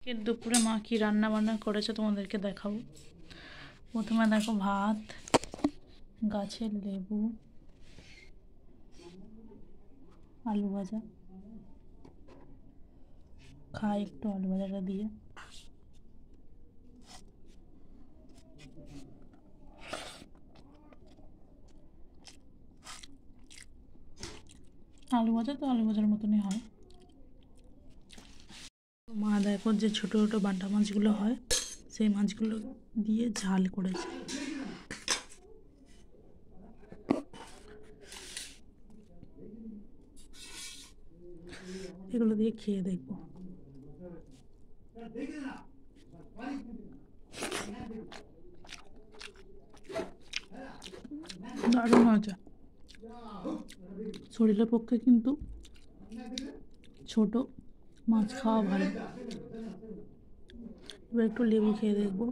কে দুপুরে মা কি রান্না বান্না করেছে তোমাদেরকে দেখাবো। প্রথমে দেখো ভাত, গাছের লেবু, আলু ভাজা, খাই একটু আলু ভাজাটা দিয়ে। আলু ভাজা তো আলু ভাজার মতনই হয়। মা দেখো যে ছোটো ছোটো বাটা মাছগুলো হয় সেই মাছগুলো দিয়ে ঝাল করেছে। এগুলো দিয়ে খেয়ে দেখবো। দারুণ মজা। শরীরের পক্ষে কিন্তু ছোট মাছ খাওয়া ভালো। এবার একটু লেবু খেয়ে দেখবো।